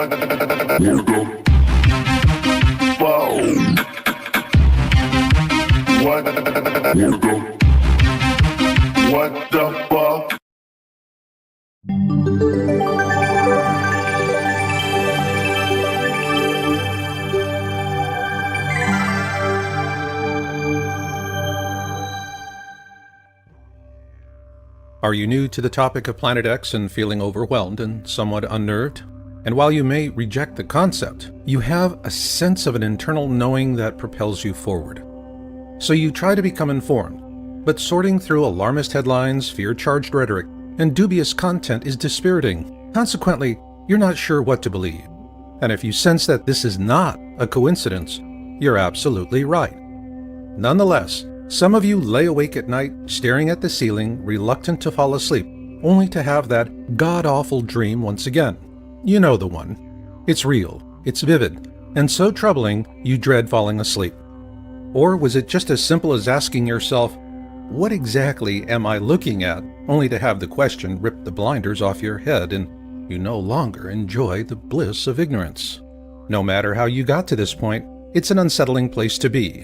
What the fuck? Are you new to the topic of Planet X and feeling overwhelmed and somewhat unnerved? And while you may reject the concept, you have a sense of an internal knowing that propels you forward. So you try to become informed, but sorting through alarmist headlines, fear-charged rhetoric, and dubious content is dispiriting. Consequently, you're not sure what to believe. And if you sense that this is not a coincidence, you're absolutely right. Nonetheless, some of you lay awake at night, staring at the ceiling, reluctant to fall asleep, only to have that god-awful dream once again. You know the one. It's real, it's vivid, and so troubling you dread falling asleep. Or was it just as simple as asking yourself, what exactly am I looking at, only to have the question rip the blinders off your head and you no longer enjoy the bliss of ignorance? No matter how you got to this point, it's an unsettling place to be.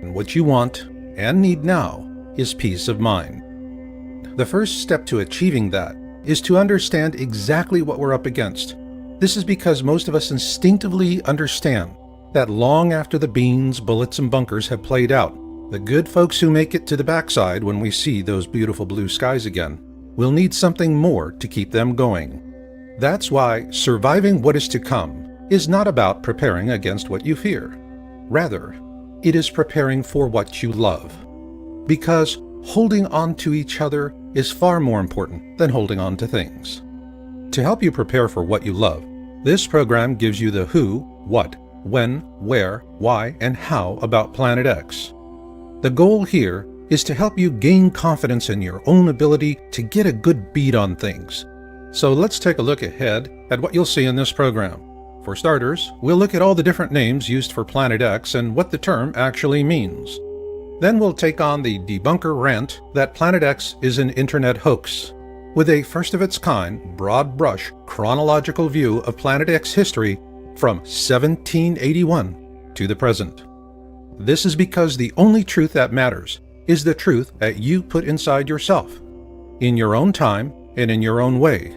And what you want and need now is peace of mind. The first step to achieving that is to understand exactly what we're up against. This is because most of us instinctively understand that long after the beans, bullets, and bunkers have played out, the good folks who make it to the backside when we see those beautiful blue skies again will need something more to keep them going. That's why surviving what is to come is not about preparing against what you fear. Rather, it is preparing for what you love. Because holding on to each other is far more important than holding on to things. To help you prepare for what you love, this program gives you the who, what, when, where, why, and how about Planet X. The goal here is to help you gain confidence in your own ability to get a good beat on things. So let's take a look ahead at what you'll see in this program. For starters, we'll look at all the different names used for Planet X and what the term actually means. Then we'll take on the debunker rant that Planet X is an internet hoax, with a first-of-its-kind, broad-brush, chronological view of Planet X history from 1781 to the present. This is because the only truth that matters is the truth that you put inside yourself, in your own time and in your own way.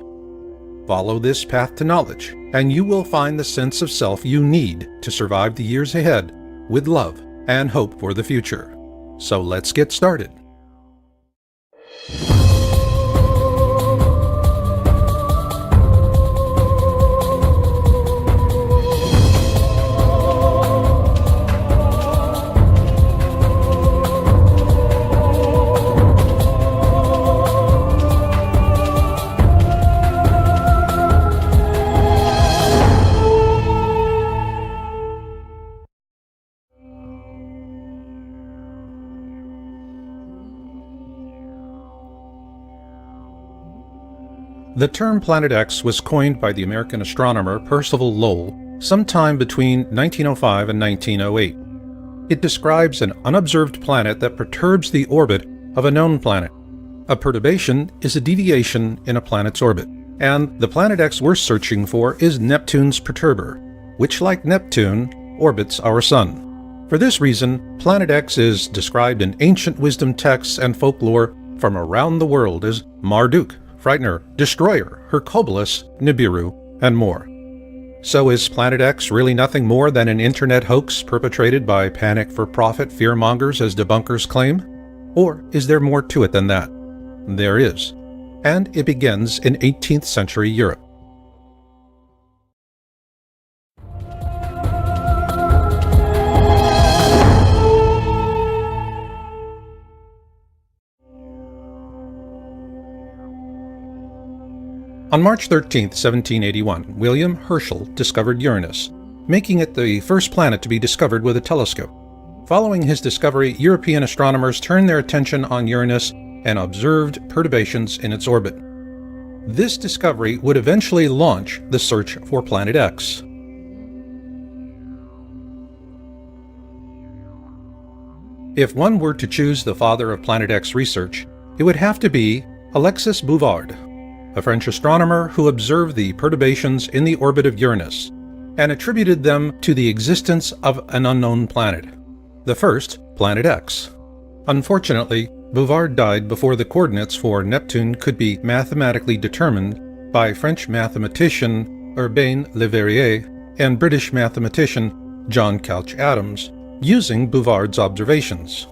Follow this path to knowledge, and you will find the sense of self you need to survive the years ahead with love and hope for the future. So let's get started. The term Planet X was coined by the American astronomer Percival Lowell sometime between 1905 and 1908. It describes an unobserved planet that perturbs the orbit of a known planet. A perturbation is a deviation in a planet's orbit, and the Planet X we're searching for is Neptune's perturber, which, like Neptune, orbits our Sun. For this reason, Planet X is described in ancient wisdom texts and folklore from around the world as Marduk, Frightener, Destroyer, Hercules, Nibiru, and more. So is Planet X really nothing more than an internet hoax perpetrated by panic-for-profit fearmongers as debunkers claim? Or is there more to it than that? There is. And it begins in 18th century Europe. On March 13, 1781, William Herschel discovered Uranus, making it the first planet to be discovered with a telescope. Following his discovery, European astronomers turned their attention on Uranus and observed perturbations in its orbit. This discovery would eventually launch the search for Planet X. If one were to choose the father of Planet X research, it would have to be Alexis Bouvard. a French astronomer who observed the perturbations in the orbit of Uranus and attributed them to the existence of an unknown planet, the first Planet X. Unfortunately, Bouvard died before the coordinates for Neptune could be mathematically determined by French mathematician Urbain Le Verrier and British mathematician John Couch Adams, using Bouvard's observations.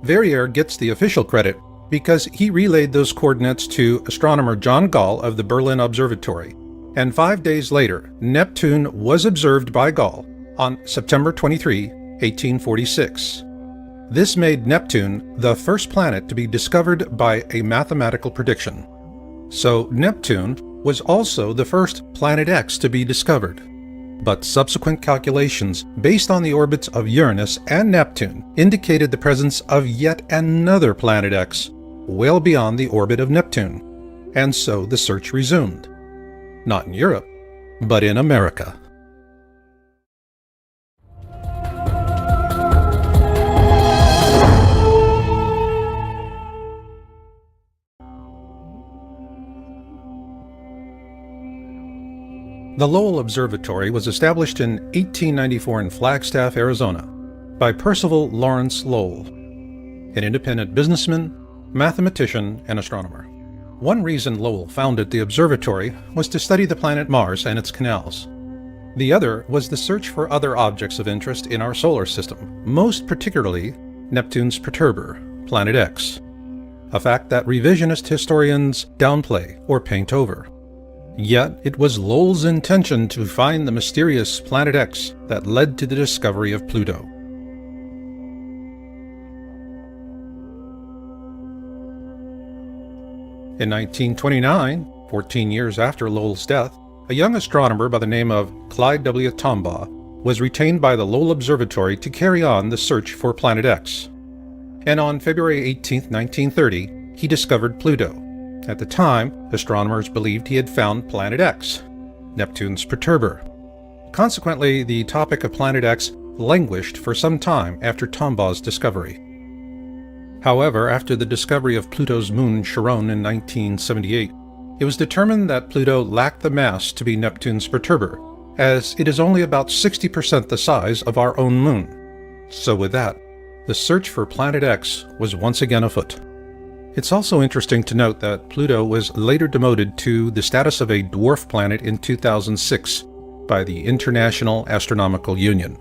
Verrier gets the official credit because he relayed those coordinates to astronomer John Gall of the Berlin Observatory, and 5 days later, Neptune was observed by Gall on September 23, 1846. This made Neptune the first planet to be discovered by a mathematical prediction. So Neptune was also the first Planet X to be discovered. But subsequent calculations based on the orbits of Uranus and Neptune indicated the presence of yet another Planet X, well beyond the orbit of Neptune, and so the search resumed. Not in Europe, but in America. The Lowell Observatory was established in 1894 in Flagstaff, Arizona, by Percival Lawrence Lowell, an independent businessman, mathematician, and astronomer. One reason Lowell founded the observatory was to study the planet Mars and its canals. The other was the search for other objects of interest in our solar system, most particularly Neptune's perturber, Planet X, a fact that revisionist historians downplay or paint over. Yet, it was Lowell's intention to find the mysterious Planet X that led to the discovery of Pluto. In 1929, 14 years after Lowell's death, a young astronomer by the name of Clyde W. Tombaugh was retained by the Lowell Observatory to carry on the search for Planet X. And on February 18, 1930, he discovered Pluto. At the time, astronomers believed he had found Planet X, Neptune's perturber. Consequently, the topic of Planet X languished for some time after Tombaugh's discovery. However, after the discovery of Pluto's moon Charon in 1978, it was determined that Pluto lacked the mass to be Neptune's perturber, as it is only about 60% the size of our own moon. So with that, the search for Planet X was once again afoot. It's also interesting to note that Pluto was later demoted to the status of a dwarf planet in 2006 by the International Astronomical Union.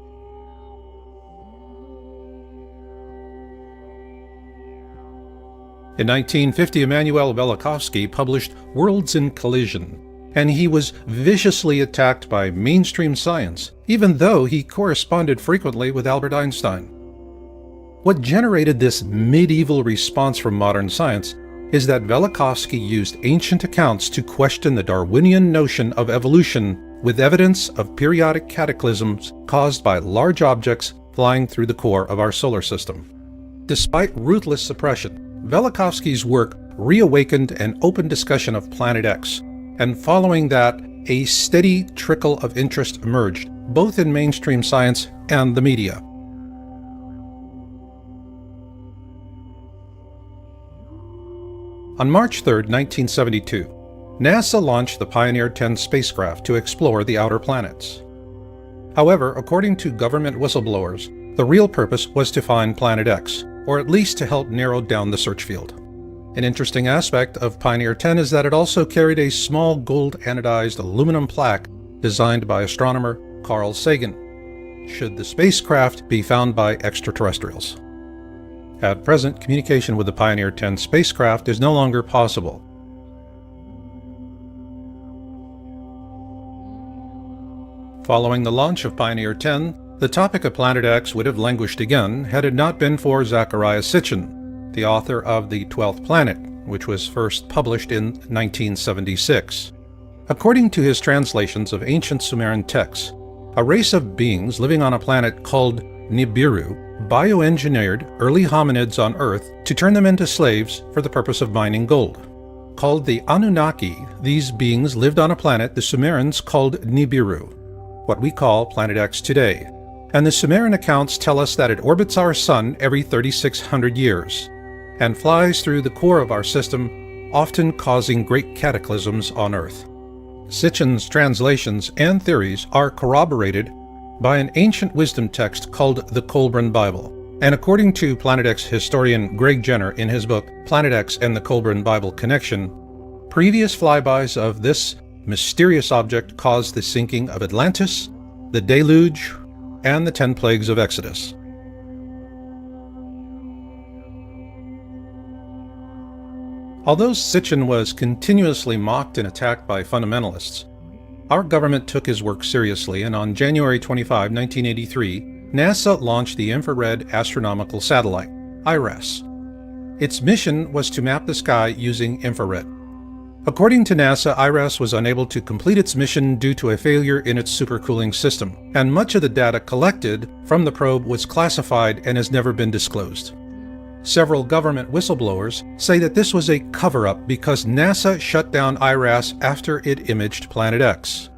In 1950, Immanuel Velikovsky published Worlds in Collision, and he was viciously attacked by mainstream science, even though he corresponded frequently with Albert Einstein. What generated this medieval response from modern science is that Velikovsky used ancient accounts to question the Darwinian notion of evolution with evidence of periodic cataclysms caused by large objects flying through the core of our solar system. Despite ruthless suppression, Velikovsky's work reawakened an open discussion of Planet X, and following that, a steady trickle of interest emerged, both in mainstream science and the media. On March 3, 1972, NASA launched the Pioneer 10 spacecraft to explore the outer planets. However, according to government whistleblowers, the real purpose was to find Planet X, or at least to help narrow down the search field. An interesting aspect of Pioneer 10 is that it also carried a small gold anodized aluminum plaque designed by astronomer Carl Sagan, should the spacecraft be found by extraterrestrials. At present, communication with the Pioneer 10 spacecraft is no longer possible. Following the launch of Pioneer 10, the topic of Planet X would have languished again had it not been for Zecharia Sitchin, the author of The 12th Planet, which was first published in 1976. According to his translations of ancient Sumerian texts, a race of beings living on a planet called Nibiru bioengineered early hominids on Earth to turn them into slaves for the purpose of mining gold. Called the Anunnaki, these beings lived on a planet the Sumerians called Nibiru, what we call Planet X today, and the Sumerian accounts tell us that it orbits our Sun every 3,600 years, and flies through the core of our system often causing great cataclysms on Earth. Sitchin's translations and theories are corroborated by an ancient wisdom text called the Colburn Bible. And according to Planet X historian Greg Jenner in his book Planet X and the Colburn Bible Connection, previous flybys of this mysterious object caused the sinking of Atlantis, the deluge, and the 10 plagues of Exodus. Although Sitchin was continuously mocked and attacked by fundamentalists, our government took his work seriously, and on January 25, 1983, NASA launched the Infrared Astronomical Satellite, IRAS. Its mission was to map the sky using infrared. According to NASA, IRAS was unable to complete its mission due to a failure in its supercooling system, and much of the data collected from the probe was classified and has never been disclosed. Several government whistleblowers say that this was a cover-up because NASA shut down IRAS after it imaged Planet X.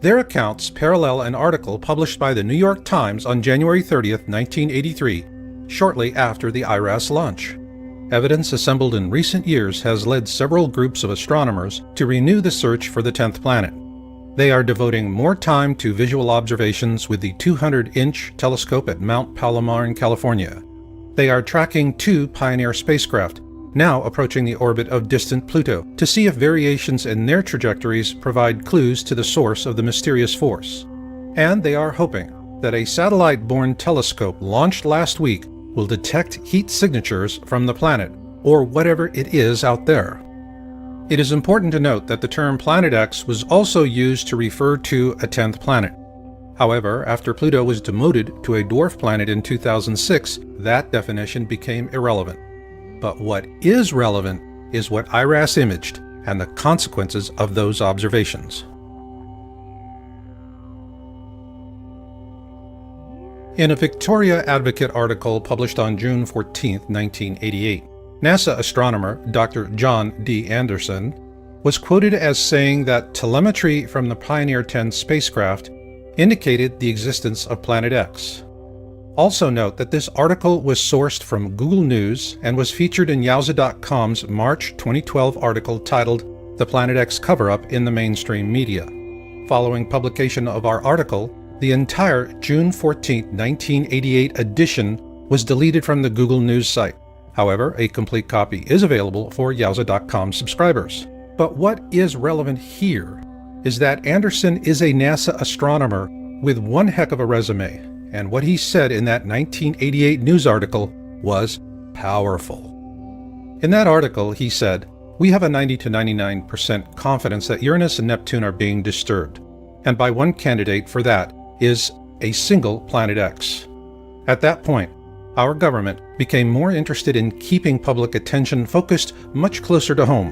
Their accounts parallel an article published by the New York Times on January 30, 1983, shortly after the IRAS launch. Evidence assembled in recent years has led several groups of astronomers to renew the search for the 10th planet. They are devoting more time to visual observations with the 200-inch telescope at Mount Palomar in California. They are tracking 2 Pioneer spacecraft, now approaching the orbit of distant Pluto, to see if variations in their trajectories provide clues to the source of the mysterious force. And they are hoping that a satellite-borne telescope launched last week will detect heat signatures from the planet, or whatever it is out there. It is important to note that the term Planet X was also used to refer to a 10th planet. However, after Pluto was demoted to a dwarf planet in 2006, that definition became irrelevant. But what is relevant is what IRAS imaged and the consequences of those observations. In a Victoria Advocate article published on June 14, 1988, NASA astronomer Dr. John D. Anderson was quoted as saying that telemetry from the Pioneer 10 spacecraft indicated the existence of Planet X. Also note that this article was sourced from Google News and was featured in Yowza.com's March 2012 article titled The Planet X Cover-Up in the Mainstream Media. Following publication of our article, the entire June 14, 1988 edition was deleted from the Google News site. However, a complete copy is available for Yowza.com subscribers. But what is relevant here is that Anderson is a NASA astronomer with one heck of a resume, and what he said in that 1988 news article was powerful. In that article, he said, "We have a 90 to 99% confidence that Uranus and Neptune are being disturbed, and by one candidate for that is a single Planet X." At that point, our government became more interested in keeping public attention focused much closer to home.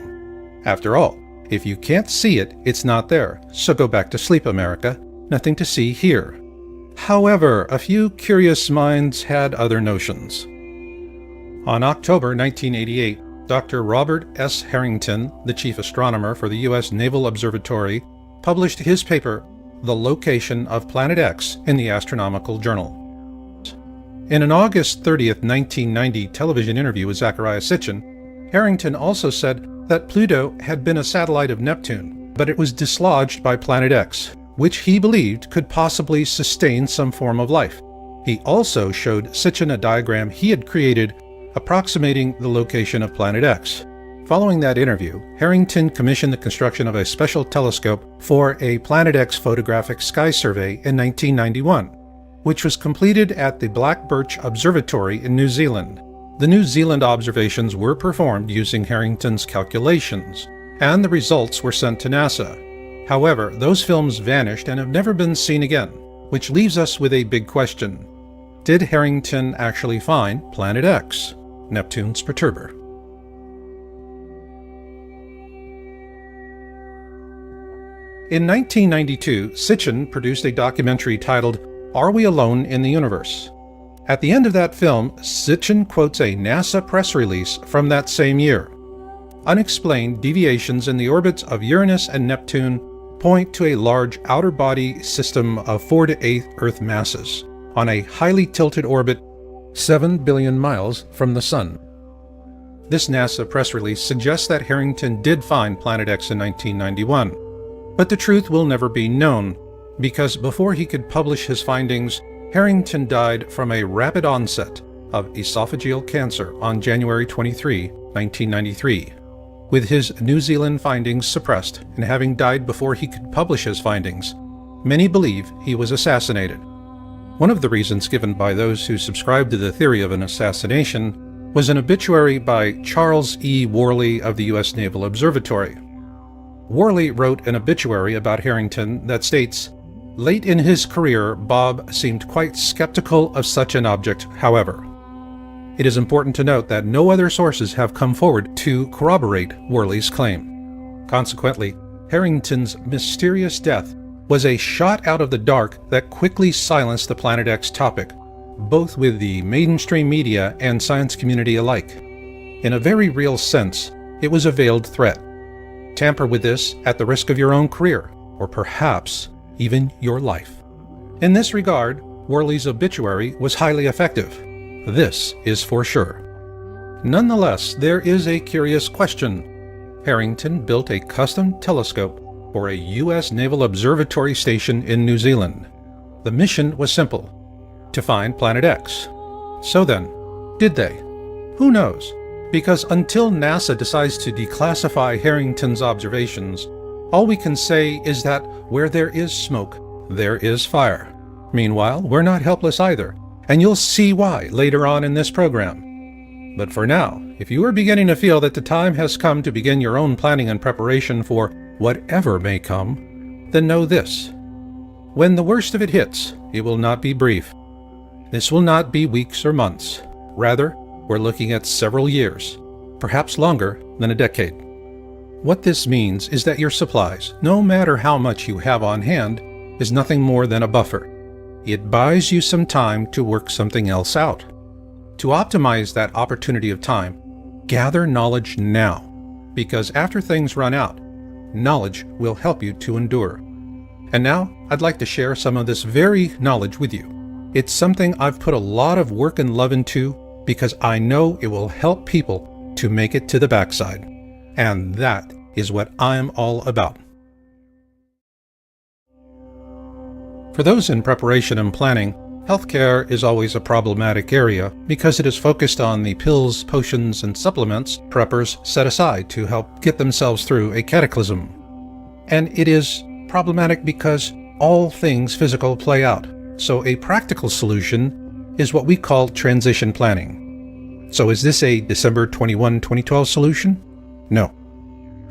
After all, if you can't see it, it's not there, so go back to sleep, America. Nothing to see here. However, a few curious minds had other notions. On October 1988, Dr. Robert S. Harrington, the chief astronomer for the U.S. Naval Observatory, published his paper, The Location of Planet X, in the Astronomical Journal. In an August 30, 1990 television interview with Zecharia Sitchin, Harrington also said that Pluto had been a satellite of Neptune, but it was dislodged by Planet X, which he believed could possibly sustain some form of life. He also showed Sitchin a diagram he had created approximating the location of Planet X. Following that interview, Harrington commissioned the construction of a special telescope for a Planet X photographic sky survey in 1991, which was completed at the Black Birch Observatory in New Zealand. The New Zealand observations were performed using Harrington's calculations, and the results were sent to NASA. However, those films vanished and have never been seen again, which leaves us with a big question. Did Harrington actually find Planet X, Neptune's perturber? In 1992, Sitchin produced a documentary titled Are We Alone in the Universe? At the end of that film, Sitchin quotes a NASA press release from that same year. Unexplained deviations in the orbits of Uranus and Neptune point to a large outer body system of 4 to 8 Earth masses on a highly tilted orbit 7 billion miles from the Sun. This NASA press release suggests that Harrington did find Planet X in 1991. But the truth will never be known, because before he could publish his findings, Harrington died from a rapid onset of esophageal cancer on January 23, 1993. With his New Zealand findings suppressed and having died before he could publish his findings, many believe he was assassinated. One of the reasons given by those who subscribe to the theory of an assassination was an obituary by Charles E. Worley of the U.S. Naval Observatory. Worley wrote an obituary about Harrington that states, "Late in his career, Bob seemed quite skeptical of such an object, however." It is important to note that no other sources have come forward to corroborate Worley's claim. Consequently, Harrington's mysterious death was a shot out of the dark that quickly silenced the Planet X topic, both with the mainstream media and science community alike. In a very real sense, it was a veiled threat. Tamper with this at the risk of your own career, or perhaps even your life. In this regard, Worley's obituary was highly effective. This is for sure. Nonetheless, there is a curious question. Harrington built a custom telescope for a U.S. Naval Observatory station in New Zealand. The mission was simple: to find Planet X. So then, did they? Who knows? Because until NASA decides to declassify Harrington's observations, all we can say is that where there is smoke, there is fire. Meanwhile, we're not helpless either, and you'll see why later on in this program. But for now, if you are beginning to feel that the time has come to begin your own planning and preparation for whatever may come, then know this. When the worst of it hits, it will not be brief. This will not be weeks or months. Rather, we're looking at several years, perhaps longer than a decade. What this means is that your supplies, no matter how much you have on hand, is nothing more than a buffer. It buys you some time to work something else out. To optimize that opportunity of time, gather knowledge now, because after things run out, knowledge will help you to endure. And now, I'd like to share some of this very knowledge with you. It's something I've put a lot of work and love into because I know it will help people to make it to the backside. And that is what I'm all about. For those in preparation and planning, healthcare is always a problematic area because it is focused on the pills, potions, and supplements preppers set aside to help get themselves through a cataclysm. And it is problematic because all things physical play out. So a practical solution is what we call transition planning. So is this a December 21, 2012 solution? No.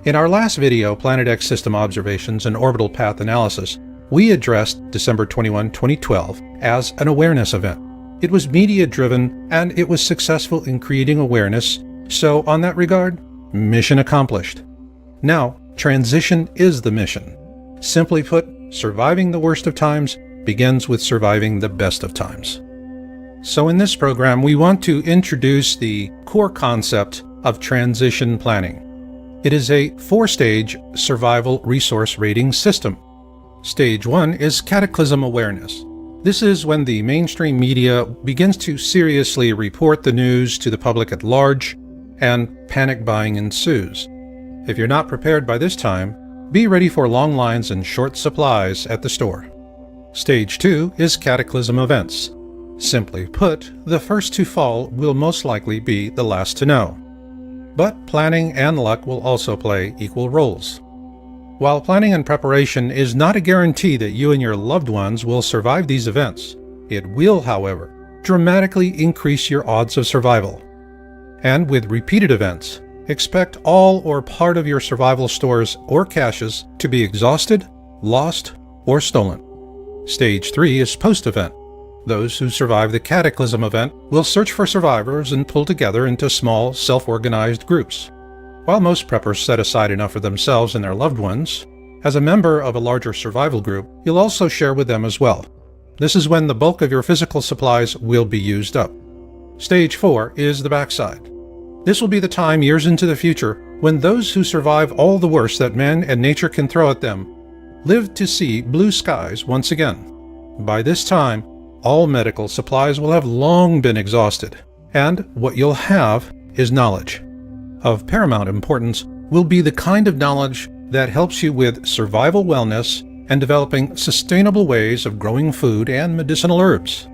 In our last video, Planet X System Observations and Orbital Path Analysis, we addressed December 21, 2012 as an awareness event. It was media-driven and it was successful in creating awareness, so on that regard, mission accomplished. Now, transition is the mission. Simply put, surviving the worst of times begins with surviving the best of times. So in this program, we want to introduce the core concept of transition planning. It is a 4-stage survival resource rating system. Stage 1 is cataclysm awareness. This is when the mainstream media begins to seriously report the news to the public at large, and panic buying ensues. If you're not prepared by this time, be ready for long lines and short supplies at the store. Stage 2 is cataclysm events. Simply put, the first to fall will most likely be the last to know. But planning and luck will also play equal roles. While planning and preparation is not a guarantee that you and your loved ones will survive these events, it will, however, dramatically increase your odds of survival. And with repeated events, expect all or part of your survival stores or caches to be exhausted, lost, or stolen. Stage 3 is post-event. Those who survive the cataclysm event will search for survivors and pull together into small, self-organized groups. While most preppers set aside enough for themselves and their loved ones, as a member of a larger survival group, you'll also share with them as well. This is when the bulk of your physical supplies will be used up. Stage 4 is the backside. This will be the time years into the future when those who survive all the worst that man and nature can throw at them live to see blue skies once again. By this time, all medical supplies will have long been exhausted, and what you'll have is knowledge. Of paramount importance will be the kind of knowledge that helps you with survival wellness and developing sustainable ways of growing food and medicinal herbs.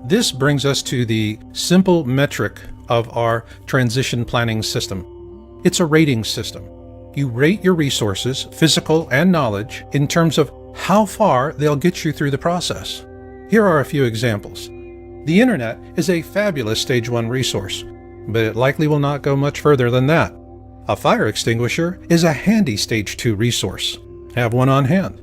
This brings us to the simple metric of our transition planning system. It's a rating system. You rate your resources, physical and knowledge, in terms of how far they'll get you through the process. Here are a few examples. The internet is a fabulous Stage 1 resource, but it likely will not go much further than that. A fire extinguisher is a handy Stage 2 resource. Have one on hand.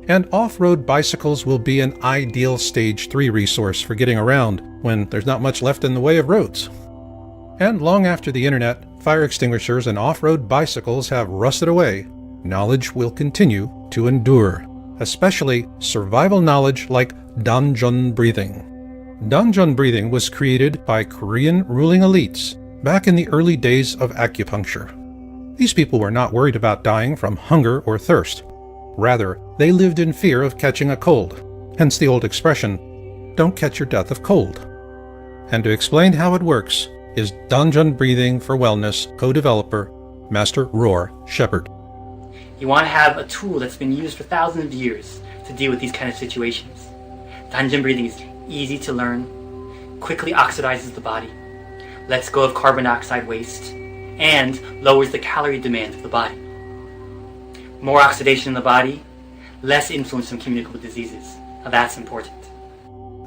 And off-road bicycles will be an ideal Stage 3 resource for getting around when there's not much left in the way of roads. And long after the internet, fire extinguishers and off-road bicycles have rusted away, knowledge will continue to endure, especially survival knowledge like Danjon breathing. Danjon breathing was created by Korean ruling elites back in the early days of acupuncture. These people were not worried about dying from hunger or thirst. Rather, they lived in fear of catching a cold, hence the old expression, "Don't catch your death of cold." And to explain how it works is Danjon Breathing for Wellness co-developer, Master Roar Shepherd. You want to have a tool that's been used for thousands of years to deal with these kind of situations. Danjon breathing is easy to learn, quickly oxidizes the body, lets go of carbon dioxide waste, and lowers the calorie demand of the body. More oxidation in the body, less influence from communicable diseases. Now that's important.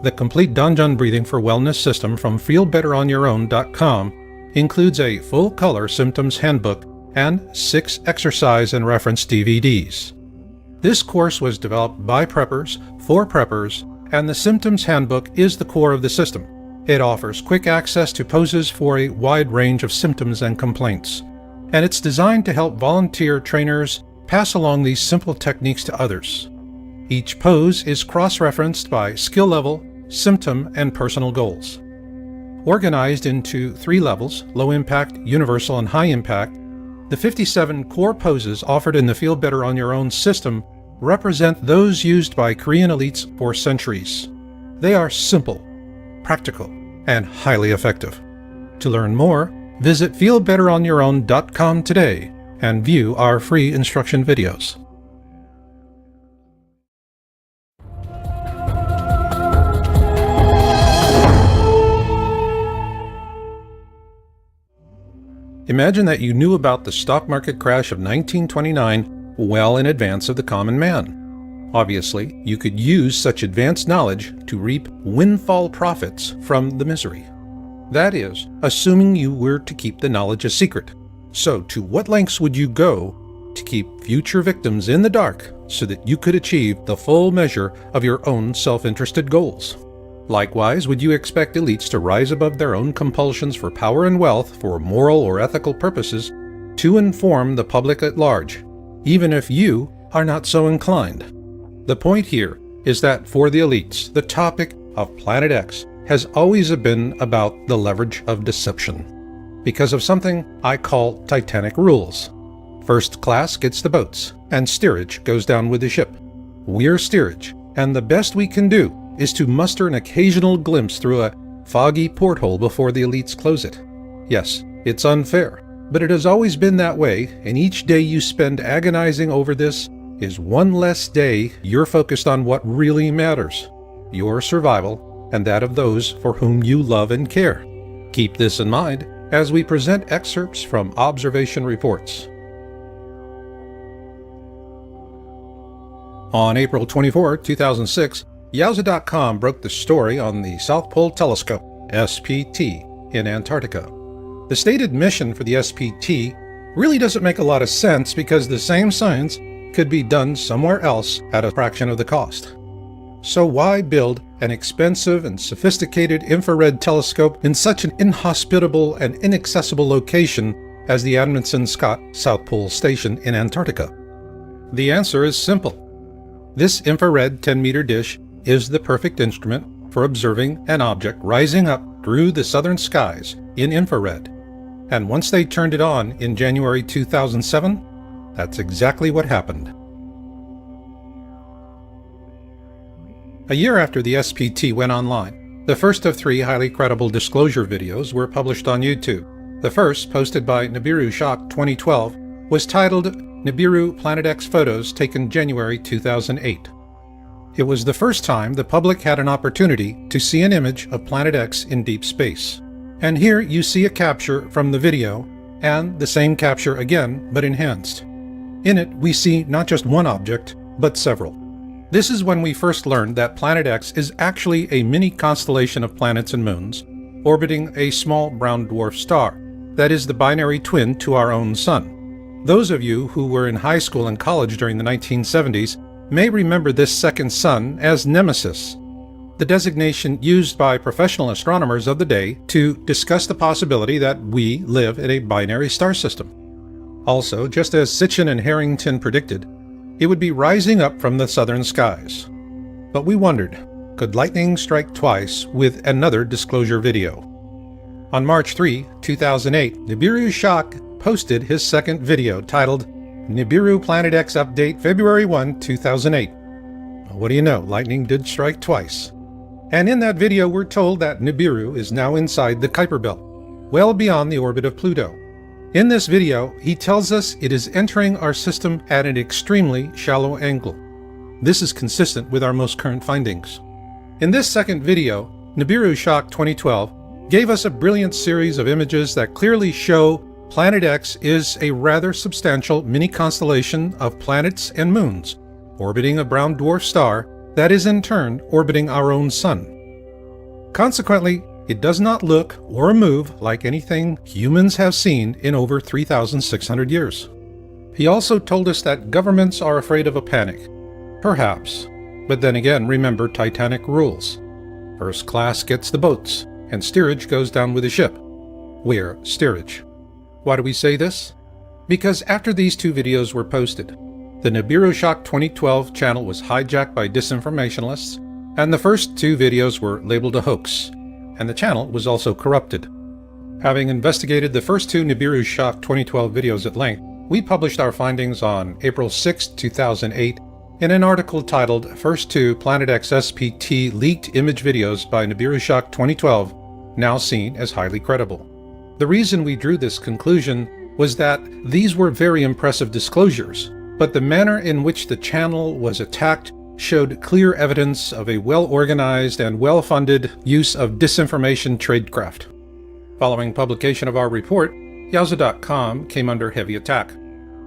The complete Danjon Breathing for Wellness system from feelbetteronyourown.com includes a full-color symptoms handbook and 6 exercise and reference DVDs. This course was developed by preppers, for preppers, and the symptoms handbook is the core of the system. It offers quick access to poses for a wide range of symptoms and complaints, and it's designed to help volunteer trainers pass along these simple techniques to others. Each pose is cross-referenced by skill level, symptom, and personal goals. Organized into 3 levels, low impact, universal, and high impact, the 57 core poses offered in the Feel Better on Your Own system represent those used by Korean elites for centuries. They are simple, practical, and highly effective. To learn more, visit feelbetteronyourown.com today and view our free instruction videos. Imagine that you knew about the stock market crash of 1929 well in advance of the common man. Obviously, you could use such advanced knowledge to reap windfall profits from the misery. That is, assuming you were to keep the knowledge a secret. So, to what lengths would you go to keep future victims in the dark so that you could achieve the full measure of your own self-interested goals? Likewise, would you expect elites to rise above their own compulsions for power and wealth for moral or ethical purposes to inform the public at large, even if you are not so inclined? The point here is that for the elites, the topic of Planet X has always been about the leverage of deception, because of something I call Titanic rules. First class gets the boats, and steerage goes down with the ship. We're steerage, and the best we can do is to muster an occasional glimpse through a foggy porthole before the elites close it. Yes, it's unfair, but it has always been that way, and each day you spend agonizing over this is one less day you're focused on what really matters, your survival and that of those for whom you love and care. Keep this in mind as we present excerpts from observation reports. On April 24, 2006, Yowza.com broke the story on the South Pole Telescope, SPT, in Antarctica. The stated mission for the SPT really doesn't make a lot of sense because the same science could be done somewhere else at a fraction of the cost. So why build an expensive and sophisticated infrared telescope in such an inhospitable and inaccessible location as the Amundsen Scott South Pole Station in Antarctica? The answer is simple. This infrared 10-meter dish is the perfect instrument for observing an object rising up through the southern skies in infrared. And once they turned it on in January 2007, that's exactly what happened. A year after the SPT went online, the first of 3 highly credible disclosure videos were published on YouTube. The first, posted by Nibiru Shock 2012, was titled Nibiru Planet X Photos taken January 2008. It was the first time the public had an opportunity to see an image of Planet X in deep space. And here you see a capture from the video, and the same capture again, but enhanced. In it, we see not just one object, but several. This is when we first learned that Planet X is actually a mini constellation of planets and moons, orbiting a small brown dwarf star, that is the binary twin to our own Sun. Those of you who were in high school and college during the 1970s may remember this second sun as Nemesis, the designation used by professional astronomers of the day to discuss the possibility that we live in a binary star system. Also, just as Sitchin and Harrington predicted, it would be rising up from the southern skies. But we wondered, could lightning strike twice with another disclosure video? On March 3, 2008, Nibiru Shock posted his second video titled Nibiru Planet X Update February 1, 2008. What do you know, lightning did strike twice. And in that video we're told that Nibiru is now inside the Kuiper Belt, well beyond the orbit of Pluto. In this video, he tells us it is entering our system at an extremely shallow angle. This is consistent with our most current findings. In this second video, Nibiru Shock 2012 gave us a brilliant series of images that clearly show Planet X is a rather substantial mini-constellation of planets and moons, orbiting a brown dwarf star that is in turn orbiting our own Sun. Consequently, it does not look or move like anything humans have seen in over 3,600 years. He also told us that governments are afraid of a panic. Perhaps. But then again, remember Titanic rules. First class gets the boats, and steerage goes down with the ship. We're steerage. Why do we say this? Because after these two videos were posted, the Nibiru Shock 2012 channel was hijacked by disinformationalists, and the first two videos were labeled a hoax, and the channel was also corrupted. Having investigated the first two Nibiru Shock 2012 videos at length, we published our findings on April 6, 2008 in an article titled First Two Planet X SPT Leaked Image Videos by Nibiru Shock 2012, now seen as highly credible. The reason we drew this conclusion was that these were very impressive disclosures, but the manner in which the channel was attacked showed clear evidence of a well-organized and well-funded use of disinformation tradecraft. Following publication of our report, Yahoo.com came under heavy attack.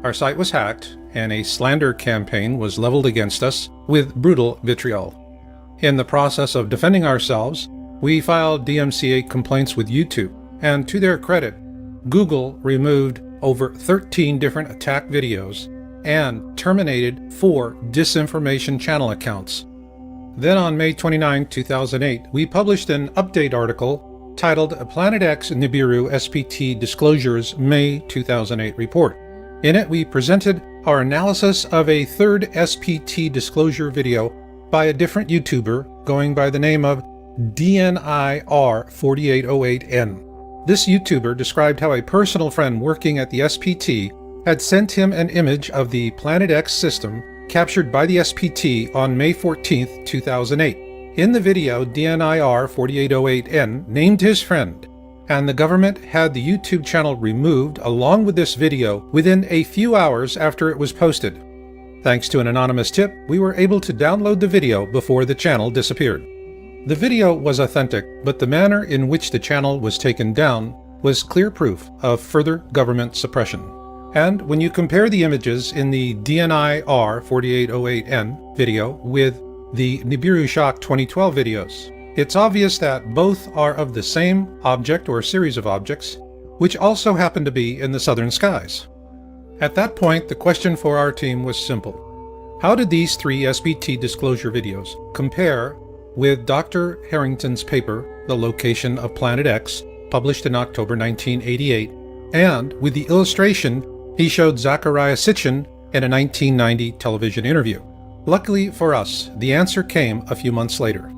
Our site was hacked, and a slander campaign was leveled against us with brutal vitriol. In the process of defending ourselves, we filed DMCA complaints with YouTube, and to their credit, Google removed over 13 different attack videos and terminated 4 disinformation channel accounts. Then on May 29, 2008, we published an update article titled Planet X Nibiru SPT Disclosures May 2008 Report. In it, we presented our analysis of a third SPT disclosure video by a different YouTuber going by the name of DNIR4808N. This YouTuber described how a personal friend working at the SPT had sent him an image of the Planet X system captured by the SPT on May 14, 2008. In the video, DNIR4808N named his friend, and the government had the YouTube channel removed along with this video within a few hours after it was posted. Thanks to an anonymous tip, we were able to download the video before the channel disappeared. The video was authentic, but the manner in which the channel was taken down was clear proof of further government suppression. And when you compare the images in the DNIR4808N video with the Nibiru Shock 2012 videos, it's obvious that both are of the same object or series of objects, which also happen to be in the southern skies. At that point, the question for our team was simple. How did these three SPT disclosure videos compare with Dr. Harrington's paper, The Location of Planet X, published in October 1988, and with the illustration he showed Zecharia Sitchin in a 1990 television interview? Luckily for us, the answer came a few months later.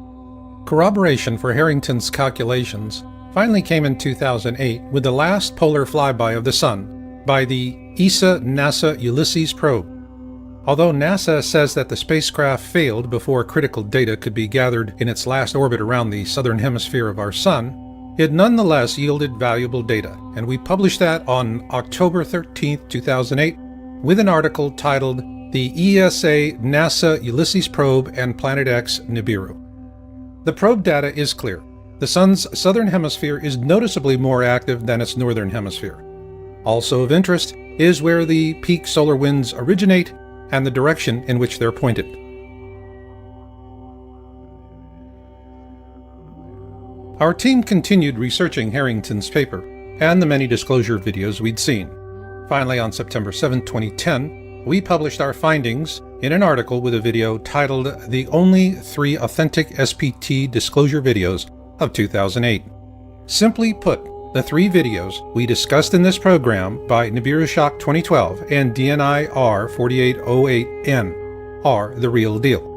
Corroboration for Harrington's calculations finally came in 2008 with the last polar flyby of the Sun by the ESA NASA Ulysses probe. Although NASA says that the spacecraft failed before critical data could be gathered in its last orbit around the southern hemisphere of our Sun, It nonetheless yielded valuable data, and we published that on October 13, 2008, with an article titled The ESA NASA Ulysses Probe and Planet X Nibiru. The probe data is clear. The Sun's southern hemisphere is noticeably more active than its northern hemisphere. Also of interest is where the peak solar winds originate and the direction in which they're pointed. Our team continued researching Harrington's paper and the many disclosure videos we'd seen. Finally, on September 7, 2010, we published our findings in an article with a video titled The Only 3 Authentic SPT Disclosure Videos of 2008. Simply put, the 3 videos we discussed in this program by Nibiru Shock 2012 and DNI R4808N are the real deal.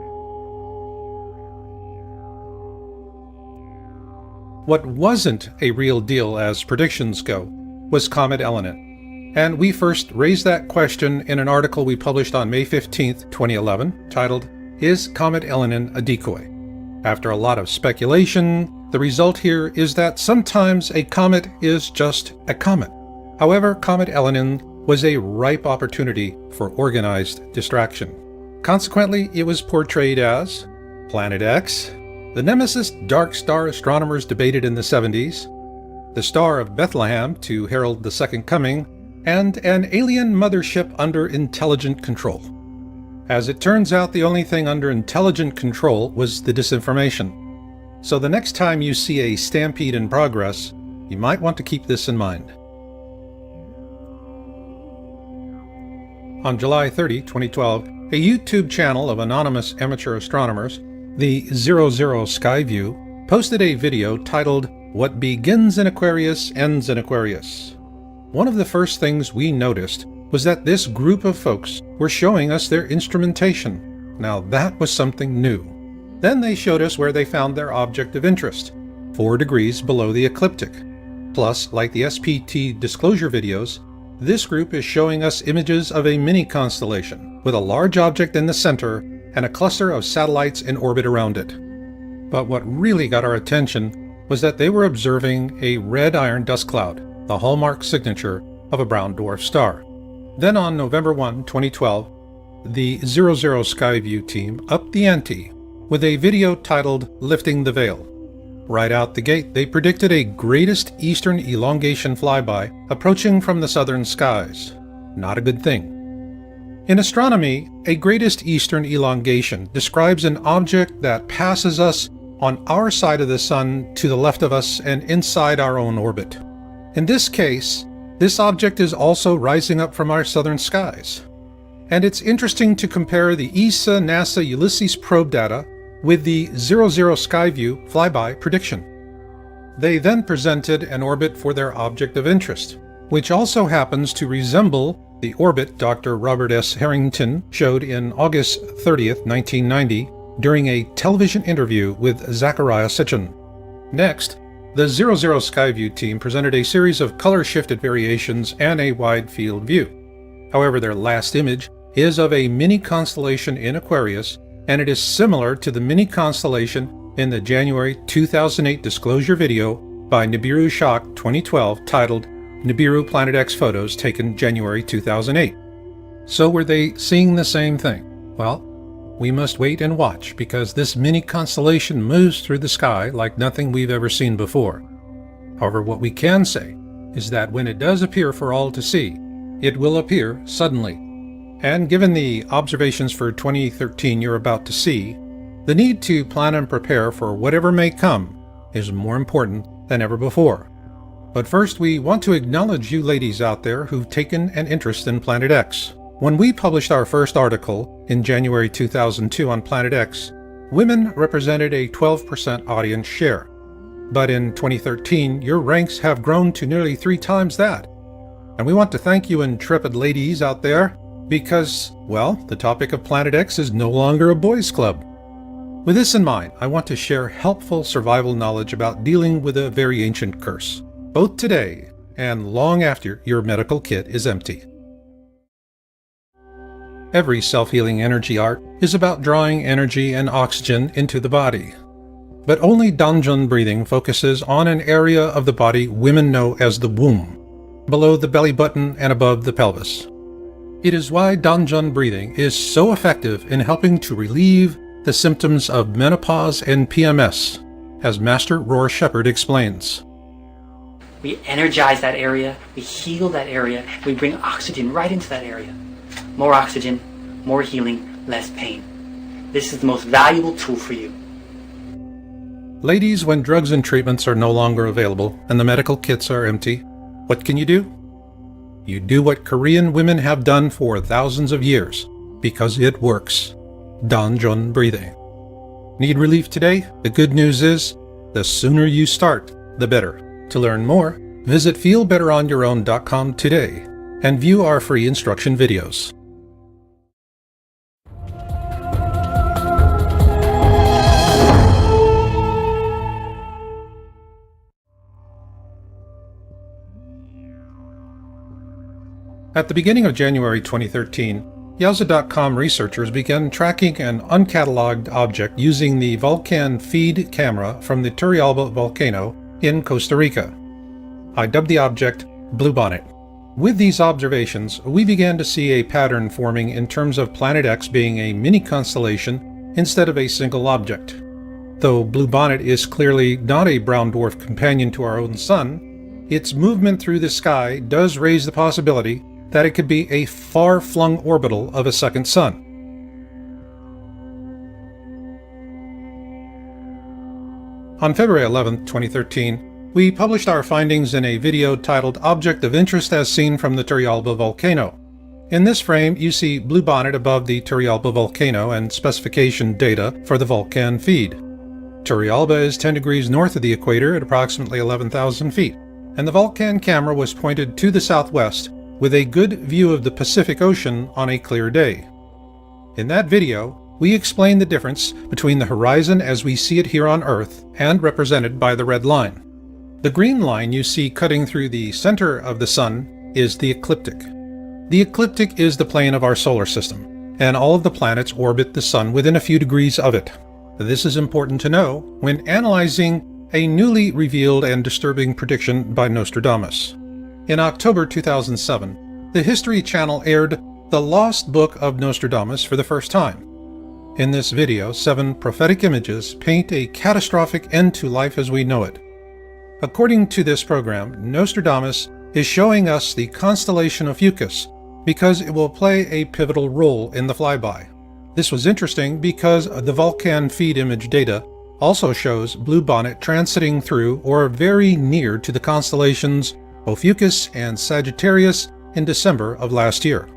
What wasn't a real deal as predictions go was Comet Elenin, and we first raised that question in an article we published on May 15, 2011, titled, Is Comet Elenin a Decoy? After a lot of speculation, the result here is that sometimes a comet is just a comet. However, Comet Elenin was a ripe opportunity for organized distraction. Consequently, it was portrayed as Planet X, the nemesis dark star astronomers debated in the 70s, the Star of Bethlehem to herald the Second Coming, and an alien mothership under intelligent control. As it turns out, the only thing under intelligent control was the disinformation. So the next time you see a stampede in progress, you might want to keep this in mind. On July 30, 2012, a YouTube channel of anonymous amateur astronomers, the 00 Skyview, posted a video titled, What Begins in Aquarius Ends in Aquarius. One of the first things we noticed was that this group of folks were showing us their instrumentation. Now that was something new. Then they showed us where they found their object of interest, 4 degrees below the ecliptic. Plus, like the SPT disclosure videos, this group is showing us images of a mini constellation with a large object in the center and a cluster of satellites in orbit around it. But what really got our attention was that they were observing a red iron dust cloud, the hallmark signature of a brown dwarf star. Then on November 1, 2012, the 00 Skyview team upped the ante with a video titled Lifting the Veil. Right out the gate, they predicted a greatest eastern elongation flyby approaching from the southern skies. Not a good thing. In astronomy, a greatest eastern elongation describes an object that passes us on our side of the sun to the left of us and inside our own orbit. In this case, this object is also rising up from our southern skies. And it's interesting to compare the ESA NASA Ulysses probe data with the 00 Skyview flyby prediction. They then presented an orbit for their object of interest, which also happens to resemble the orbit Dr. Robert S. Harrington showed in August 30th, 1990, during a television interview with Zachariah Sitchin. Next, the 00 Skyview team presented a series of color-shifted variations and a wide field view. However, their last image is of a mini constellation in Aquarius, and it is similar to the mini constellation in the January 2008 disclosure video by Nibiru Shock 2012 titled Nibiru Planet X Photos taken January 2008. So were they seeing the same thing? Well, we must wait and watch because this mini constellation moves through the sky like nothing we've ever seen before. However, what we can say is that when it does appear for all to see, it will appear suddenly. And given the observations for 2013 you're about to see, the need to plan and prepare for whatever may come is more important than ever before. But first, we want to acknowledge you ladies out there who've taken an interest in Planet X. When we published our first article in January 2002 on Planet X, women represented a 12% audience share. But in 2013, your ranks have grown to nearly 3 times that. And we want to thank you intrepid ladies out there because, well, the topic of Planet X is no longer a boys' club. With this in mind, I want to share helpful survival knowledge about dealing with a very ancient curse, both today and long after your medical kit is empty. Every self-healing energy art is about drawing energy and oxygen into the body. But only Danjun breathing focuses on an area of the body women know as the womb, below the belly button and above the pelvis. It is why Danjun breathing is so effective in helping to relieve the symptoms of menopause and PMS, as Master Roar Shepherd explains. We energize that area, we heal that area, we bring oxygen right into that area. More oxygen, more healing, less pain. This is the most valuable tool for you. Ladies, when drugs and treatments are no longer available and the medical kits are empty, what can you do? You do what Korean women have done for thousands of years, because it works. Danjun breathing. Need relief today? The good news is, the sooner you start, the better. To learn more, visit feelbetteronyourown.com today and view our free instruction videos. At the beginning of January 2013, Yowza.com researchers began tracking an uncatalogued object using the Vulcan feed camera from the Turrialba volcano in Costa Rica. I dubbed the object Bluebonnet. With these observations, we began to see a pattern forming in terms of Planet X being a mini-constellation instead of a single object. Though Bluebonnet is clearly not a brown dwarf companion to our own Sun, its movement through the sky does raise the possibility that it could be a far-flung orbital of a second sun. On February 11, 2013, we published our findings in a video titled Object of Interest as Seen from the Turrialba Volcano. In this frame, you see Bluebonnet above the Turrialba volcano and specification data for the Vulcan feed. Turrialba is 10 degrees north of the equator at approximately 11,000 feet, and the Vulcan camera was pointed to the southwest with a good view of the Pacific Ocean on a clear day. In that video, we explain the difference between the horizon as we see it here on Earth and represented by the red line. The green line you see cutting through the center of the Sun is the ecliptic. The ecliptic is the plane of our solar system, and all of the planets orbit the Sun within a few degrees of it. This is important to know when analyzing a newly revealed and disturbing prediction by Nostradamus. In October 2007, the History Channel aired The Lost Book of Nostradamus for the first time. In this video, 7 prophetic images paint a catastrophic end to life as we know it. According to this program, Nostradamus is showing us the constellation of Fucus because it will play a pivotal role in the flyby. This was interesting because the Vulcan feed image data also shows Bluebonnet transiting through or very near to the constellations Ophiuchus and Sagittarius in December of last year.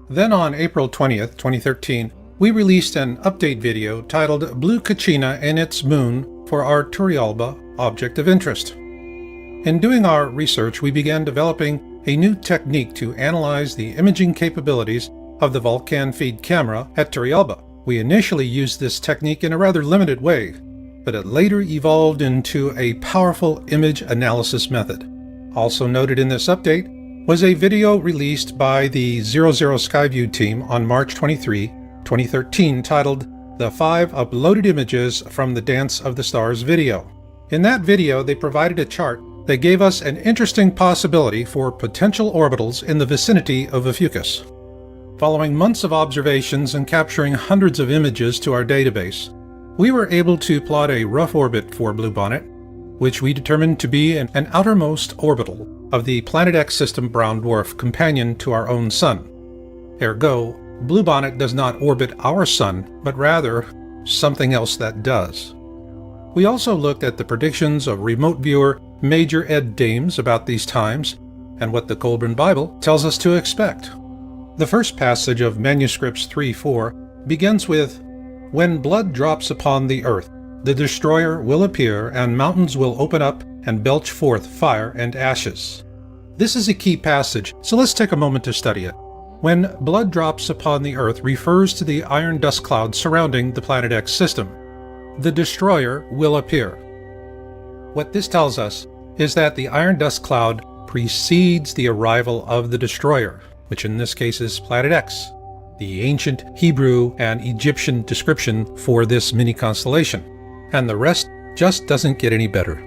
Then on April 20th, 2013, we released an update video titled Blue Kachina and its Moon for our Turrialba object of interest. In doing our research, we began developing a new technique to analyze the imaging capabilities of the Vulcan feed camera at Turrialba. We initially used this technique in a rather limited way, but it later evolved into a powerful image analysis method. Also noted in this update was a video released by the 00 Skyview team on March 23, 2013 titled The 5 Uploaded Images from the Dance of the Stars video. In that video, they provided a chart that gave us an interesting possibility for potential orbitals in the vicinity of Ophiuchus. Following months of observations and capturing hundreds of images to our database, we were able to plot a rough orbit for Bluebonnet, which we determined to be an outermost orbital of the Planet X system brown dwarf companion to our own Sun. Ergo, Bluebonnet does not orbit our Sun, but rather something else that does. We also looked at the predictions of remote viewer Major Ed Dames about these times, and what the Colburn Bible tells us to expect. The first passage of Manuscripts 3:4 begins with, "When blood drops upon the earth, the destroyer will appear, and mountains will open up and belch forth fire and ashes." This is a key passage, so let's take a moment to study it. When blood drops upon the earth refers to the iron dust cloud surrounding the Planet X system. The destroyer will appear. What this tells us is that the iron dust cloud precedes the arrival of the destroyer, which in this case is Planet X. the ancient Hebrew and Egyptian description for this mini constellation, and the rest just doesn't get any better.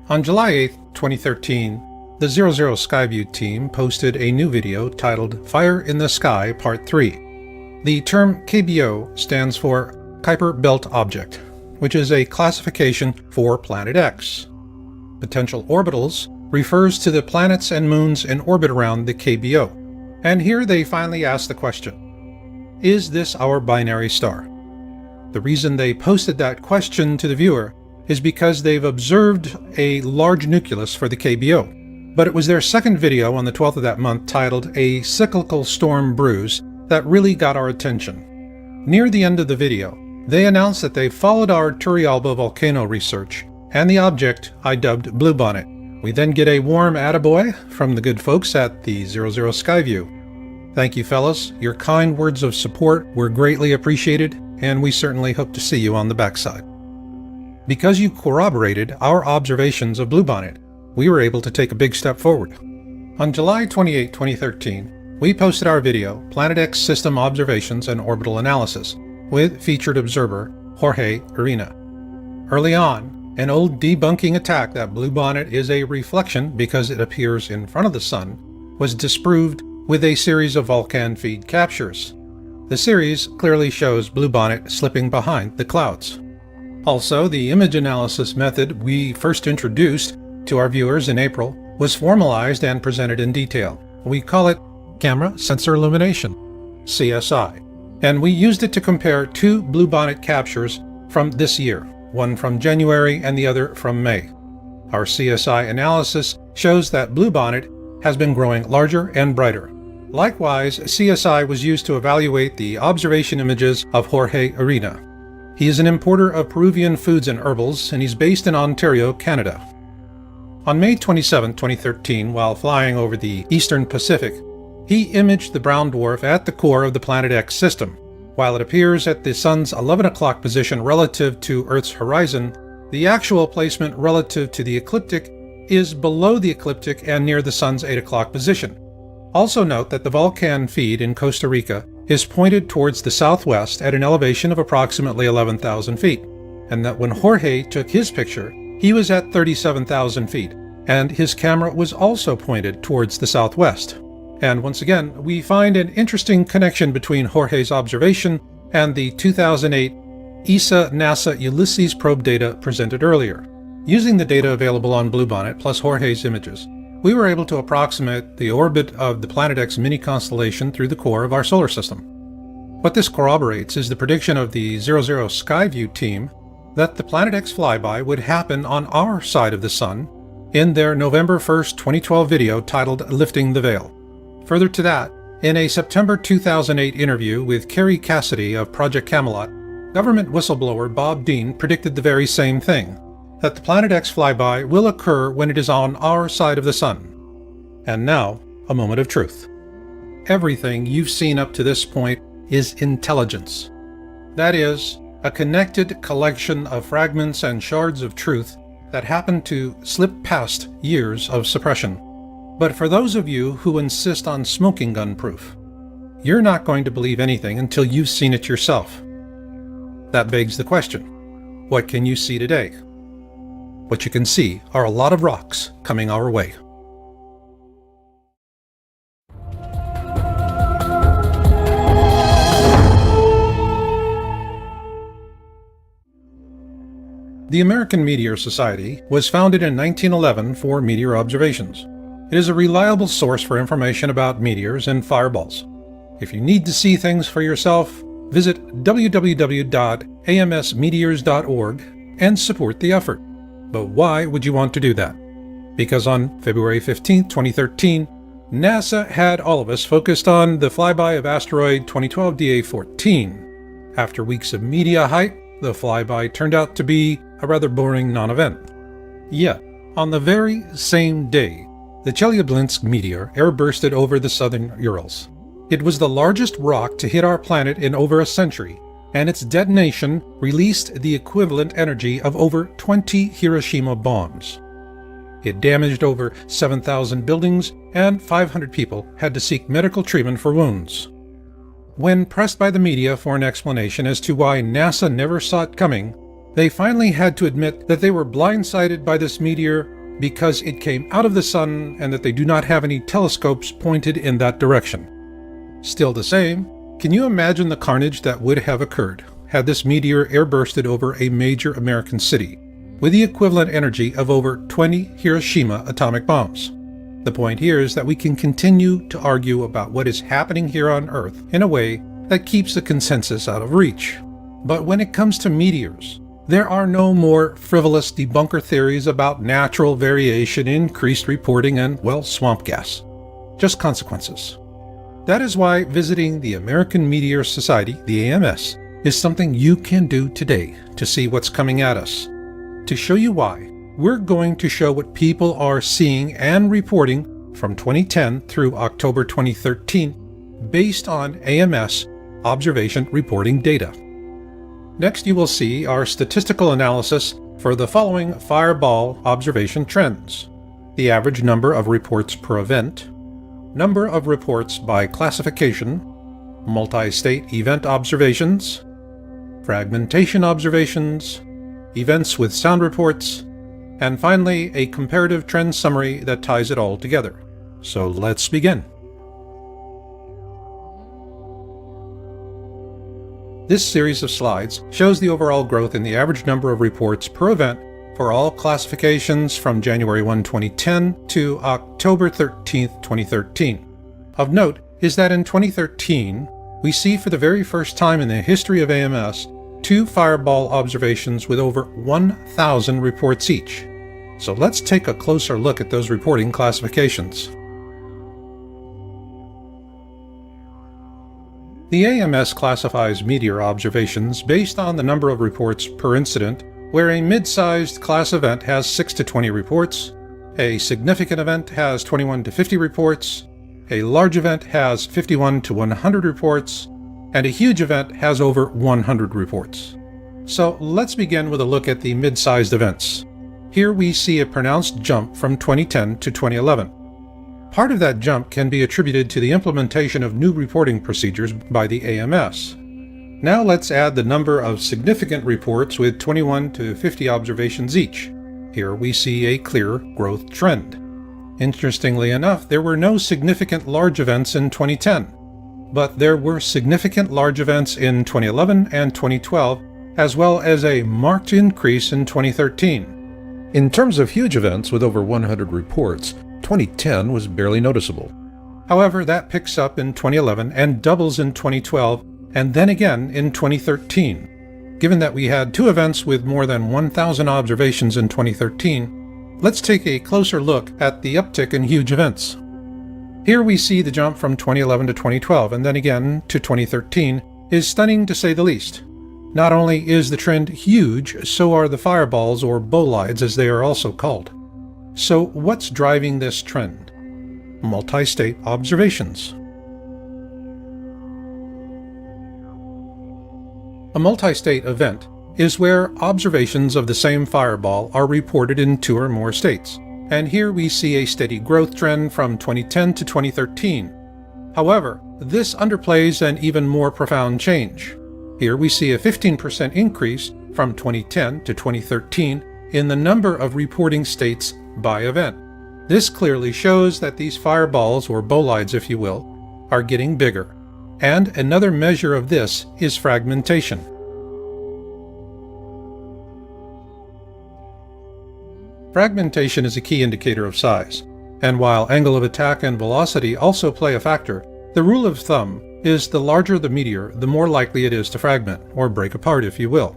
On July 8, 2013, the 00 Skyview team posted a new video titled Fire in the Sky Part 3. The term KBO stands for Kuiper Belt Object, which is a classification for Planet X. Potential orbitals refers to the planets and moons in orbit around the KBO, and here they finally ask the question, is this our binary star? The reason they posted that question to the viewer is because they've observed a large nucleus for the KBO, but it was their second video on the 12th of that month titled A Cyclical Storm Brews that really got our attention. Near the end of the video, they announced that they followed our Turrialba volcano research and the object I dubbed Bluebonnet. We then get a warm attaboy from the good folks at the 00 Skyview. Thank you, fellas. Your kind words of support were greatly appreciated, and we certainly hope to see you on the backside. Because you corroborated our observations of Bluebonnet, we were able to take a big step forward. On July 28, 2013, we posted our video, Planet X System Observations and Orbital Analysis, with featured observer Jorge Arena. Early on, an old debunking attack that Bluebonnet is a reflection because it appears in front of the sun was disproved with a series of Vulcan feed captures. The series clearly shows Bluebonnet slipping behind the clouds. Also, the image analysis method we first introduced to our viewers in April was formalized and presented in detail. We call it Camera Sensor Illumination, CSI, and we used it to compare two Bluebonnet captures from this year, one from January and the other from May. Our CSI analysis shows that Bluebonnet has been growing larger and brighter. Likewise, CSI was used to evaluate the observation images of Jorge Arena. He is an importer of Peruvian foods and herbals, and he's based in Ontario, Canada. On May 27, 2013, while flying over the Eastern Pacific, he imaged the brown dwarf at the core of the Planet X system. While it appears at the Sun's 11 o'clock position relative to Earth's horizon, the actual placement relative to the ecliptic is below the ecliptic and near the Sun's 8 o'clock position. Also note that the Vulcan feed in Costa Rica is pointed towards the southwest at an elevation of approximately 11,000 feet, and that when Jorge took his picture, he was at 37,000 feet, and his camera was also pointed towards the southwest. And once again, we find an interesting connection between Jorge's observation and the 2008 ESA-NASA Ulysses probe data presented earlier. Using the data available on Bluebonnet plus Jorge's images, we were able to approximate the orbit of the Planet X mini-constellation through the core of our solar system. What this corroborates is the prediction of the 00 Skyview team that the Planet X flyby would happen on our side of the Sun in their November 1st, 2012 video titled Lifting the Veil. Further to that, in a September 2008 interview with Carrie Cassidy of Project Camelot, government whistleblower Bob Dean predicted the very same thing, that the Planet X flyby will occur when it is on our side of the Sun. And now, a moment of truth. Everything you've seen up to this point is intelligence. That is, a connected collection of fragments and shards of truth that happen to slip past years of suppression. But for those of you who insist on smoking gun proof, you're not going to believe anything until you've seen it yourself. That begs the question, what can you see today? What you can see are a lot of rocks coming our way. The American Meteor Society was founded in 1911 for meteor observations. It is a reliable source for information about meteors and fireballs. If you need to see things for yourself, visit www.amsmeteors.org and support the effort. But why would you want to do that? Because on February 15, 2013, NASA had all of us focused on the flyby of asteroid 2012 DA14. After weeks of media hype, the flyby turned out to be a rather boring non-event. Yet, on the very same day, the Chelyabinsk meteor airbursted over the southern Urals. It was the largest rock to hit our planet in over a century, and its detonation released the equivalent energy of over 20 Hiroshima bombs. It damaged over 7,000 buildings, and 500 people had to seek medical treatment for wounds. When pressed by the media for an explanation as to why NASA never saw it coming, they finally had to admit that they were blindsided by this meteor because it came out of the sun and that they do not have any telescopes pointed in that direction. Still the same, can you imagine the carnage that would have occurred had this meteor airbursted over a major American city, with the equivalent energy of over 20 Hiroshima atomic bombs? The point here is that we can continue to argue about what is happening here on Earth in a way that keeps the consensus out of reach. But when it comes to meteors, there are no more frivolous debunker theories about natural variation, increased reporting, and, well, swamp gas. Just consequences. That is why visiting the American Meteor Society, the AMS, is something you can do today to see what's coming at us. To show you why, we're going to show what people are seeing and reporting from 2010 through October 2013 based on AMS observation reporting data. Next, you will see our statistical analysis for the following fireball observation trends: the average number of reports per event, number of reports by classification, multi-state event observations, fragmentation observations, events with sound reports, and finally a comparative trend summary that ties it all together. So let's begin. This series of slides shows the overall growth in the average number of reports per event for all classifications from January 1, 2010 to October 13, 2013. Of note is that in 2013, we see for the very first time in the history of AMS 2 fireball observations with over 1,000 reports each. So let's take a closer look at those reporting classifications. The AMS classifies meteor observations based on the number of reports per incident, where a mid-sized class event has 6 to 20 reports, a significant event has 21 to 50 reports, a large event has 51 to 100 reports, and a huge event has over 100 reports. So let's begin with a look at the mid-sized events. Here we see a pronounced jump from 2010 to 2011. Part of that jump can be attributed to the implementation of new reporting procedures by the AMS. Now let's add the number of significant reports with 21 to 50 observations each. Here we see a clear growth trend. Interestingly enough, there were no significant large events in 2010, but there were significant large events in 2011 and 2012, as well as a marked increase in 2013. In terms of huge events with over 100 reports, 2010 was barely noticeable. However, that picks up in 2011 and doubles in 2012, and then again in 2013. Given that we had 2 events with more than 1,000 observations in 2013, let's take a closer look at the uptick in huge events. Here we see the jump from 2011 to 2012 and then again to 2013 is stunning to say the least. Not only is the trend huge, so are the fireballs, or bolides as they are also called. So what's driving this trend? Multi-state observations. A multi-state event is where observations of the same fireball are reported in 2 or more states, and here we see a steady growth trend from 2010 to 2013. However, this underplays an even more profound change. Here we see a 15% increase from 2010 to 2013 in the number of reporting states by event. This clearly shows that these fireballs, or bolides if you will, are getting bigger. And another measure of this is fragmentation. Fragmentation is a key indicator of size, and while angle of attack and velocity also play a factor, the rule of thumb is the larger the meteor, the more likely it is to fragment, or break apart if you will.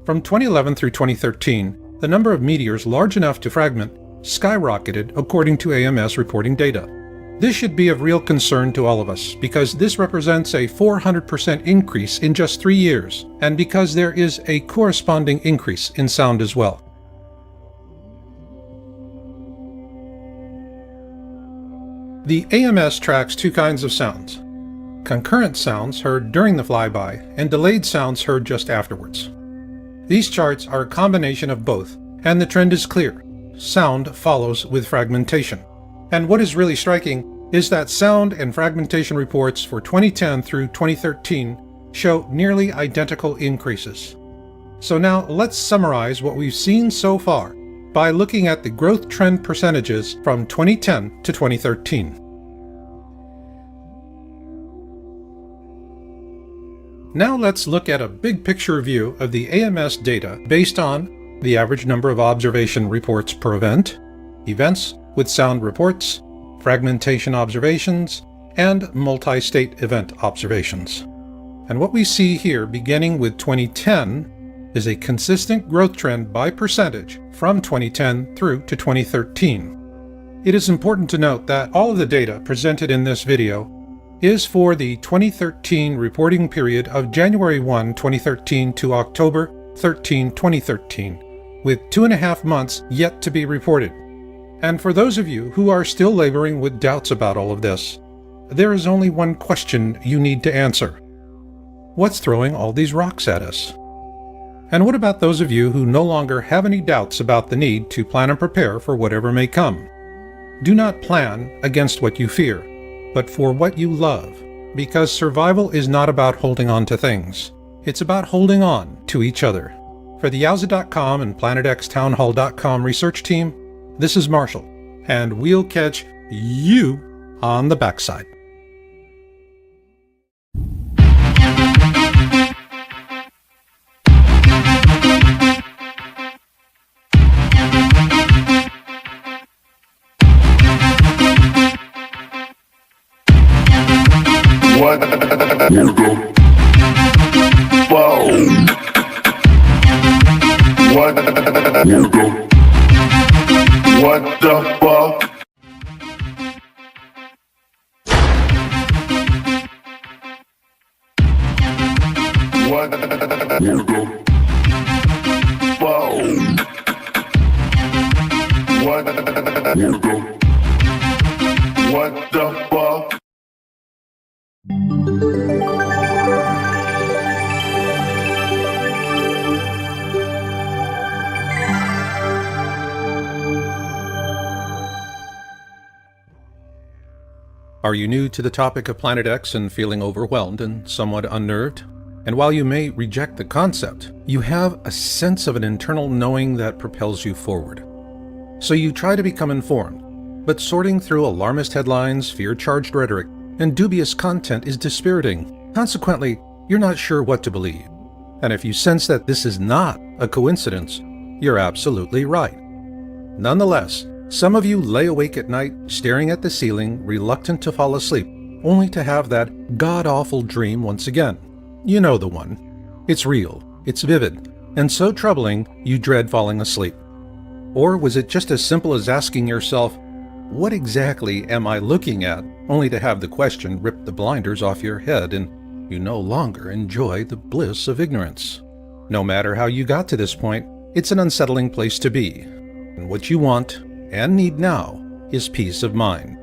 From 2011 through 2013, the number of meteors large enough to fragment skyrocketed according to AMS reporting data. This should be of real concern to all of us because this represents a 400% increase in just 3 years, and because there is a corresponding increase in sound as well. The AMS tracks 2 kinds of sounds: concurrent sounds heard during the flyby and delayed sounds heard just afterwards. These charts are a combination of both, and the trend is clear. sound follows with fragmentation. And what is really striking is that sound and fragmentation reports for 2010 through 2013 show nearly identical increases. So now let's summarize what we've seen so far by looking at the growth trend percentages from 2010 to 2013. Now let's look at a big picture view of the AMS data based on the average number of observation reports per event, events with sound reports, fragmentation observations, and multi-state event observations. And what we see here, beginning with 2010, is a consistent growth trend by percentage from 2010 through to 2013. It is important to note that all of the data presented in this video is for the 2013 reporting period of January 1, 2013 to October 13, 2013, with 2.5 months yet to be reported. And for those of you who are still laboring with doubts about all of this, there is only one question you need to answer. What's throwing all these rocks at us? And what about those of you who no longer have any doubts about the need to plan and prepare for whatever may come? Do not plan against what you fear, but for what you love, because survival is not about holding on to things. It's about holding on to each other. For the Yowza.com and PlanetXTownHall.com research team, this is Marshall, and we'll catch you on the backside. What the whoa? What the fuck? What the whoa? What the fuck? Are you new to the topic of Planet X and feeling overwhelmed and somewhat unnerved? And while you may reject the concept, you have a sense of an internal knowing that propels you forward. So you try to become informed, but sorting through alarmist headlines, fear-charged rhetoric, and dubious content is dispiriting. Consequently, you're not sure what to believe. And if you sense that this is not a coincidence, you're absolutely right. Nonetheless, some of you lay awake at night, staring at the ceiling, reluctant to fall asleep, only to have that god-awful dream once again. You know the one. It's real, it's vivid, and so troubling you dread falling asleep. Or was it just as simple as asking yourself, what exactly am I looking at, only to have the question rip the blinders off your head and you no longer enjoy the bliss of ignorance? No matter how you got to this point, it's an unsettling place to be. And what you want and need now is peace of mind.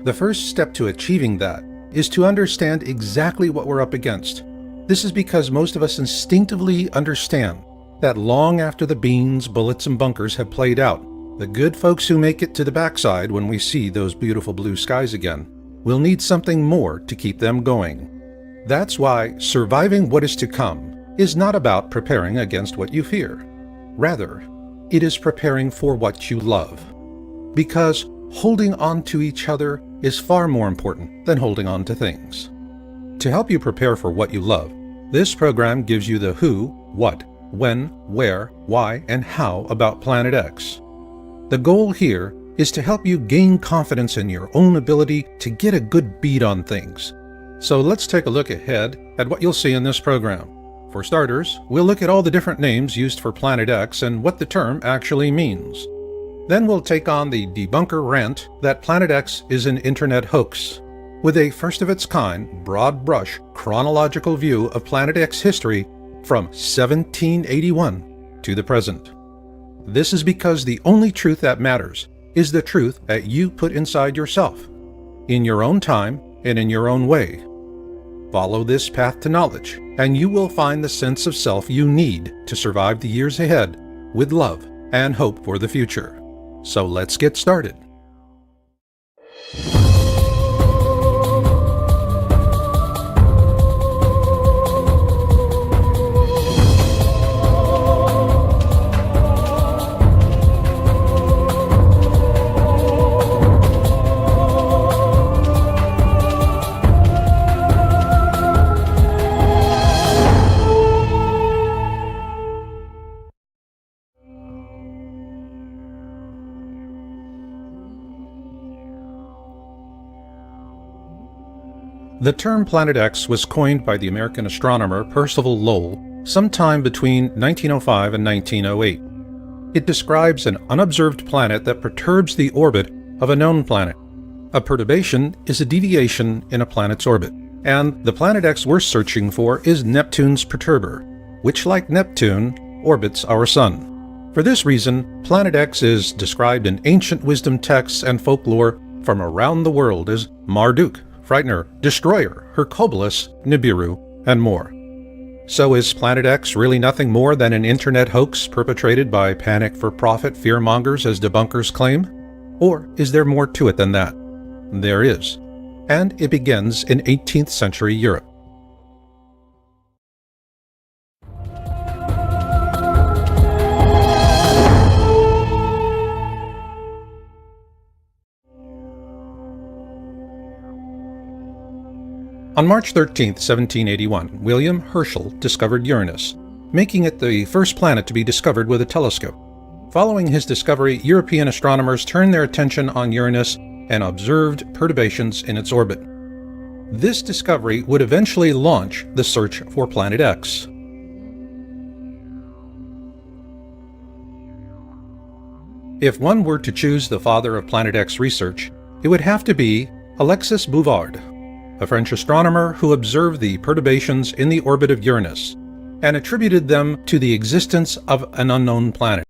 The first step to achieving that is to understand exactly what we're up against. This is because most of us instinctively understand that long after the beans, bullets, and bunkers have played out, the good folks who make it to the backside when we see those beautiful blue skies again will need something more to keep them going. That's why surviving what is to come is not about preparing against what you fear. Rather, it is preparing for what you love. Because holding on to each other is far more important than holding on to things. To help you prepare for what you love, this program gives you the who, what, when, where, why, and how about Planet X. The goal here is to help you gain confidence in your own ability to get a good beat on things. So let's take a look ahead at what you'll see in this program. For starters, we'll look at all the different names used for Planet X and what the term actually means. Then we'll take on the debunker rant that Planet X is an internet hoax, with a first-of-its-kind, broad-brush, chronological view of Planet X history from 1781 to the present. This is because the only truth that matters is the truth that you put inside yourself, in your own time and in your own way. Follow this path to knowledge, and you will find the sense of self you need to survive the years ahead with love and hope for the future. So let's get started. The term Planet X was coined by the American astronomer Percival Lowell sometime between 1905 and 1908. It describes an unobserved planet that perturbs the orbit of a known planet. A perturbation is a deviation in a planet's orbit, and the Planet X we're searching for is Neptune's perturber, which, like Neptune, orbits our Sun. For this reason, Planet X is described in ancient wisdom texts and folklore from around the world as Marduk, Frightener, Destroyer, Hercules, Nibiru, and more. So is Planet X really nothing more than an internet hoax perpetrated by panic-for-profit fearmongers as debunkers claim? Or is there more to it than that? There is. And it begins in 18th century Europe. On March 13, 1781, William Herschel discovered Uranus, making it the first planet to be discovered with a telescope. Following his discovery, European astronomers turned their attention on Uranus and observed perturbations in its orbit. This discovery would eventually launch the search for Planet X. If one were to choose the father of Planet X research, it would have to be Alexis Bouvard, a French astronomer who observed the perturbations in the orbit of Uranus and attributed them to the existence of an unknown planet.